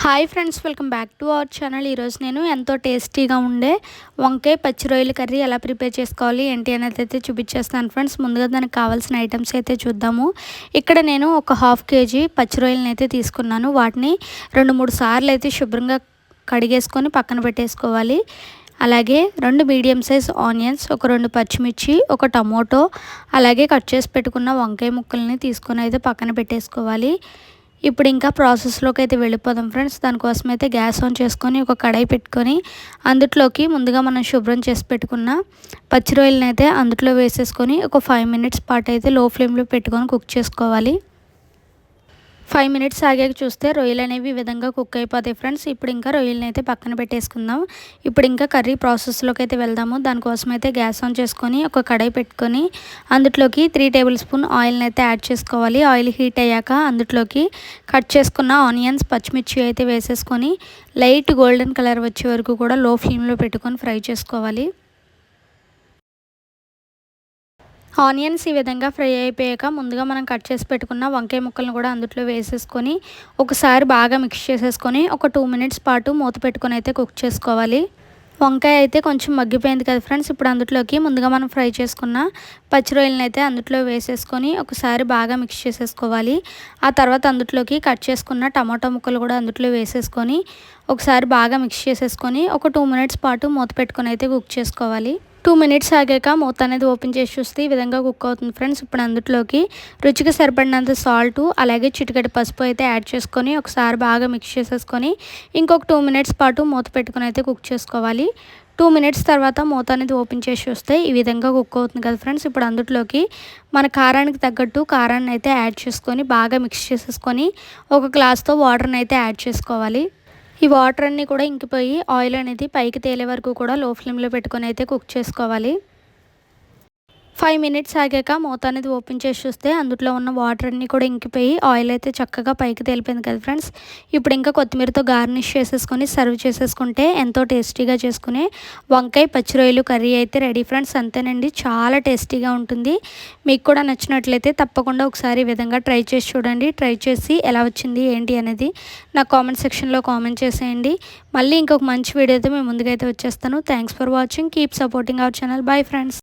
Hi friends, welcome back to our channel. ఈరోజు నేను ఎంతో టేస్టీగా ఉండే వంకాయ పచ్చి రొయ్యల కర్రీ ఎలా ప్రిపేర్ చేసుకోవాలి ఏంటి అనేది అయితే చూపించేస్తాను ఫ్రెండ్స్. ముందుగా దానికి కావాల్సిన ఐటమ్స్ అయితే చూద్దాము. ఇక్కడ నేను ఒక హాఫ్ కేజీ పచ్చి రొయ్యలను అయితే తీసుకున్నాను. వాటిని 2-3 సార్లు అయితే శుభ్రంగా కడిగేసుకొని పక్కన పెట్టేసుకోవాలి. అలాగే 2 మీడియం సైజ్ ఆనియన్స్, ఒక 2 పచ్చిమిర్చి, ఒక టమోటో, అలాగే కట్ చేసి పెట్టుకున్న వంకాయ ముక్కల్ని తీసుకొని అయితే పక్కన పెట్టేసుకోవాలి. ఇప్పుడు ఇంకా ప్రాసెస్లోకి అయితే వెళ్ళిపోదాం ఫ్రెండ్స్. దానికోసం అయితే గ్యాస్ ఆన్ చేసుకొని ఒక కడాయి పెట్టుకొని అందులోకి ముందుగా మనం శుభ్రం చేసి పెట్టుకున్న పచ్చి రొయ్యలను అయితే అందులో వేసేసుకొని ఒక 5 మినిట్స్ పాటు అయితే లో ఫ్లేమ్లో పెట్టుకొని కుక్ చేసుకోవాలి. 5 మినిట్స్ ఆగాక చూస్తే రొయ్యలు అనేవి ఈ విధంగా కుక్ అయిపోతాయి ఫ్రెండ్స్. ఇప్పుడు ఇంకా రొయ్యలను అయితే పక్కన పెట్టేసుకుందాం. ఇప్పుడు ఇంకా కర్రీ ప్రాసెస్లోకి అయితే వెళ్దాము. దానికోసం అయితే గ్యాస్ ఆన్ చేసుకొని ఒక కడాయి పెట్టుకొని అందులోకి 3 టేబుల్ స్పూన్ ఆయిల్ని అయితే యాడ్ చేసుకోవాలి. ఆయిల్ హీట్ అయ్యాక అందులోకి కట్ చేసుకున్న ఆనియన్స్, పచ్చిమిర్చి అయితే వేసేసుకొని లైట్ గోల్డెన్ కలర్ వచ్చే వరకు కూడా లో ఫ్లేమ్లో పెట్టుకొని ఫ్రై చేసుకోవాలి. ఆనియన్స్ ఈ విధంగా ఫ్రై అయిపోయాక ముందుగా మనం కట్ చేసి పెట్టుకున్న వంకాయ ముక్కలను కూడా అందులో వేసేసుకొని ఒకసారి బాగా మిక్స్ చేసేసుకొని ఒక 2 మినిట్స్ పాటు మూత పెట్టుకొని అయితే కుక్ చేసుకోవాలి. వంకాయ అయితే కొంచెం మగ్గిపోయింది కదా ఫ్రెండ్స్. ఇప్పుడు అందులోకి ముందుగా మనం ఫ్రై చేసుకున్న పచ్చి రొయ్యలను అయితే అందులో వేసేసుకొని ఒకసారి బాగా మిక్స్ చేసేసుకోవాలి. ఆ తర్వాత అందులోకి కట్ చేసుకున్న టమాటో ముక్కలు కూడా అందులో వేసేసుకొని ఒకసారి బాగా మిక్స్ చేసేసుకొని ఒక 2 మినిట్స్ పాటు మూత పెట్టుకొని అయితే కుక్ చేసుకోవాలి. 2 మినిట్స్ ఆగాక మూత అనేది ఓపెన్ చేసి చూస్తే ఈ విధంగా కుక్ అవుతుంది ఫ్రెండ్స్. ఇప్పుడు అందులోకి రుచికి సరిపడినంత సాల్ట్, అలాగే చిటికెడు పసుపు అయితే యాడ్ చేసుకొని ఒకసారి బాగా మిక్స్ చేసేసుకొని ఇంకొక 2 మినిట్స్ పాటు మూత పెట్టుకొని అయితే కుక్ చేసుకోవాలి. 2 మినిట్స్ తర్వాత మూత అనేది ఓపెన్ చేసి చూస్తే ఈ విధంగా కుక్ అవుతుంది కదా ఫ్రెండ్స్. ఇప్పుడు అందులోకి మన కారానికి తగ్గట్టు కారాన్ని అయితే యాడ్ చేసుకొని బాగా మిక్స్ చేసేసుకొని ఒక గ్లాస్తో వాటర్ని అయితే యాడ్ చేసుకోవాలి. ఈ వాటర్ అన్నీ కూడా ఇంకిపోయి ఆయిల్ అనేది పైకి తేలే వరకు కూడా లో ఫ్లేమ్లో పెట్టుకొని అయితే కుక్ చేసుకోవాలి. 5 మినిట్స్ ఆగాక మూత అనేది ఓపెన్ చేసి చూస్తే అందులో ఉన్న వాటర్ అన్నీ కూడా ఇంకిపోయి ఆయిల్ అయితే చక్కగా పైకి తేలిపోయింది కదా ఫ్రెండ్స్. ఇప్పుడు ఇంకా కొత్తిమీరతో గార్నిష్ చేసేసుకొని సర్వ్ చేసేసుకుంటే ఎంతో టేస్టీగా చేసుకునే వంకాయ పచ్చి రొయ్యలు కర్రీ అయితే రెడీ ఫ్రెండ్స్. అంతేనండి, చాలా టేస్టీగా ఉంటుంది. మీకు కూడా నచ్చినట్లయితే తప్పకుండా ఒకసారి ఈ విధంగా ట్రై చేసి చూడండి. ట్రై చేసి ఎలా వచ్చింది ఏంటి అనేది నా కామెంట్ సెక్షన్లో కామెంట్ చేసేయండి. మళ్ళీ ఇంకొక మంచి వీడియోతో మేము ముందుకైతే వచ్చేస్తాను. Thanks for watching. Keep supporting our channel. Bye friends.